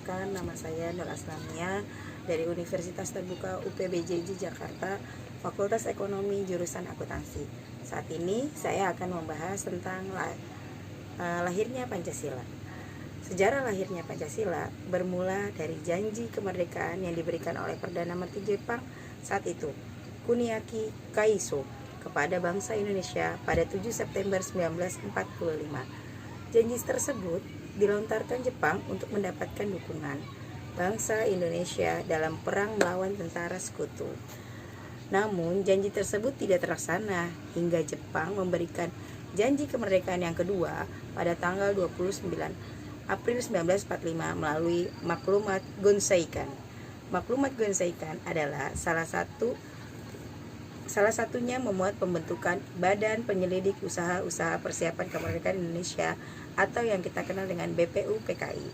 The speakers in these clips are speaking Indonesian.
Perkenalkan, nama saya Nur Aslamia dari Universitas Terbuka UPBJJ Jakarta, Fakultas Ekonomi jurusan Akuntansi. Saat ini saya akan membahas tentang lahirnya Pancasila. Sejarah lahirnya Pancasila bermula dari janji kemerdekaan yang diberikan oleh Perdana Menteri Jepang saat itu, Kuniaki Kaiso, kepada bangsa Indonesia pada 7 September 1945. Janji tersebut dilontarkan Jepang untuk mendapatkan dukungan bangsa Indonesia dalam perang melawan tentara sekutu. Namun, janji tersebut tidak terlaksana hingga Jepang memberikan janji kemerdekaan yang kedua pada tanggal 29 April 1945 melalui Maklumat Gonseikan. Maklumat Gonseikan adalah salah satunya memuat pembentukan Badan Penyelidik Usaha-Usaha Persiapan Kemerdekaan Indonesia atau yang kita kenal dengan BPUPKI,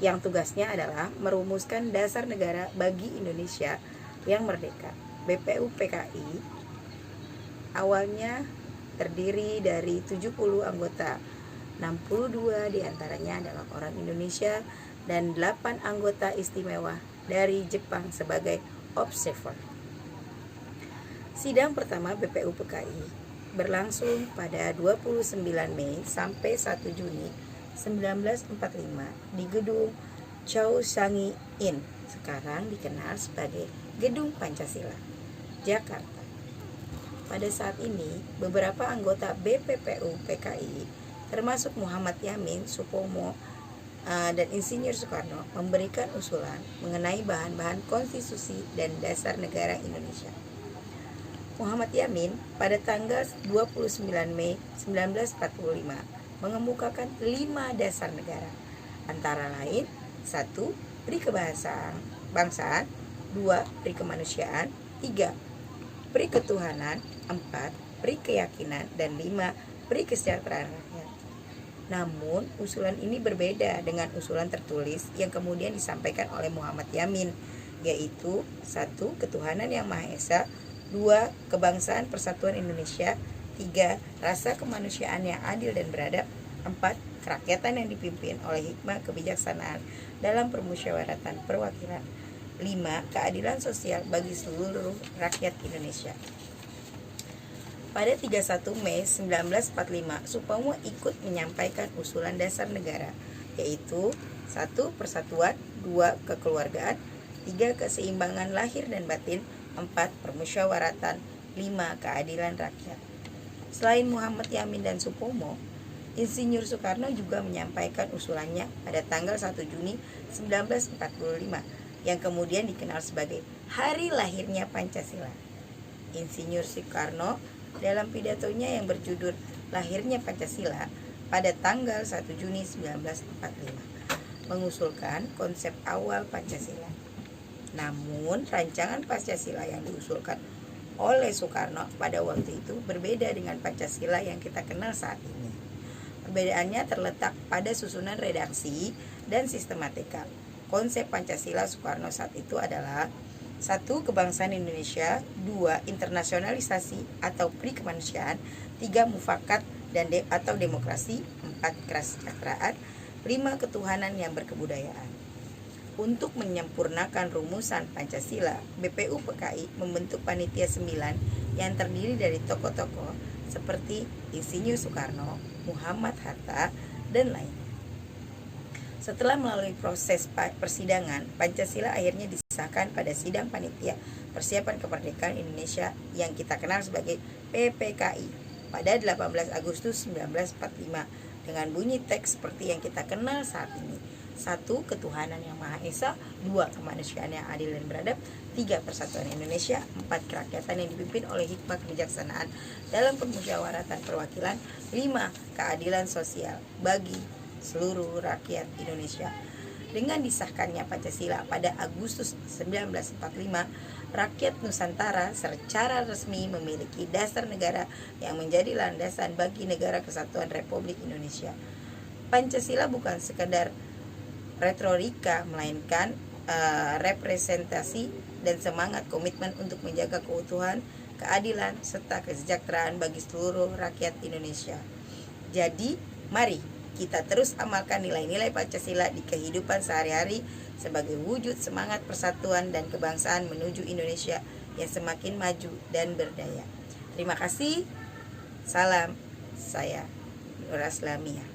yang tugasnya adalah merumuskan dasar negara bagi Indonesia yang merdeka. BPUPKI awalnya terdiri dari 70 anggota, 62 diantaranya adalah orang Indonesia dan 8 anggota istimewa dari Jepang sebagai observer. Sidang pertama BPUPKI berlangsung pada 29 Mei sampai 1 Juni 1945 di gedung Chowsangi Inn, sekarang dikenal sebagai Gedung Pancasila, Jakarta. Pada saat ini, beberapa anggota BPUPKI termasuk Muhammad Yamin, Supomo, dan Insinyur Soekarno memberikan usulan mengenai bahan-bahan konstitusi dan dasar negara Indonesia. Muhammad Yamin pada tanggal 29 Mei 1945 mengemukakan 5 dasar negara, antara lain 1. Pri kebangsaan, 2. Pri kemanusiaan, 3. Pri ketuhanan, 4. Pri keyakinan, dan 5. Pri kesejahteraan rakyat. Namun, usulan ini berbeda dengan usulan tertulis yang kemudian disampaikan oleh Muhammad Yamin, yaitu 1. Ketuhanan yang Maha Esa, 2. Kebangsaan Persatuan Indonesia, 3. Rasa kemanusiaan yang adil dan beradab, 4. Kerakyatan yang dipimpin oleh hikmah kebijaksanaan dalam permusyawaratan perwakilan, 5. Keadilan sosial bagi seluruh rakyat Indonesia. Pada 31 Mei 1945, Supomo ikut menyampaikan usulan dasar negara, yaitu 1. Persatuan, 2. Kekeluargaan, 3. Keseimbangan lahir dan batin, 4. Permusyawaratan, 5. Keadilan rakyat. Selain Muhammad Yamin dan Supomo, Insinyur Soekarno juga menyampaikan usulannya pada tanggal 1 Juni 1945 yang kemudian dikenal sebagai Hari Lahirnya Pancasila. Insinyur Soekarno dalam pidatonya yang berjudul Lahirnya Pancasila pada tanggal 1 Juni 1945 mengusulkan konsep awal Pancasila. Namun, rancangan Pancasila yang diusulkan oleh Soekarno pada waktu itu berbeda dengan Pancasila yang kita kenal saat ini. Perbedaannya terletak pada susunan redaksi dan sistematika. Konsep Pancasila Soekarno saat itu adalah 1. Kebangsaan Indonesia, 2. Internasionalisasi atau pri kemanusiaan, 3. Mufakat dan atau demokrasi, 4. Kesejahteraan, 5. Ketuhanan yang berkebudayaan. Untuk menyempurnakan rumusan Pancasila, BPUPKI membentuk Panitia 9 yang terdiri dari tokoh-tokoh seperti Insinyur Soekarno, Muhammad Hatta, dan lainnya. Setelah melalui proses persidangan, Pancasila akhirnya disahkan pada Sidang Panitia Persiapan Kemerdekaan Indonesia yang kita kenal sebagai PPKI pada 18 Agustus 1945 dengan bunyi teks seperti yang kita kenal saat ini. 1. Ketuhanan yang Maha Esa, 2. Kemanusiaan yang adil dan beradab, 3. Persatuan Indonesia, 4. Kerakyatan yang dipimpin oleh hikmah kebijaksanaan dalam permusyawaratan perwakilan, 5. Keadilan sosial bagi seluruh rakyat Indonesia. Dengan disahkannya Pancasila pada Agustus 1945, rakyat Nusantara secara resmi memiliki dasar negara yang menjadi landasan bagi Negara Kesatuan Republik Indonesia. Pancasila bukan sekedar retorika, melainkan representasi dan semangat komitmen untuk menjaga keutuhan, keadilan, serta kesejahteraan bagi seluruh rakyat Indonesia. Jadi, mari kita terus amalkan nilai-nilai Pancasila di kehidupan sehari-hari sebagai wujud semangat persatuan dan kebangsaan menuju Indonesia yang semakin maju dan berdaya. Terima kasih. Salam, saya Nur Aslamia.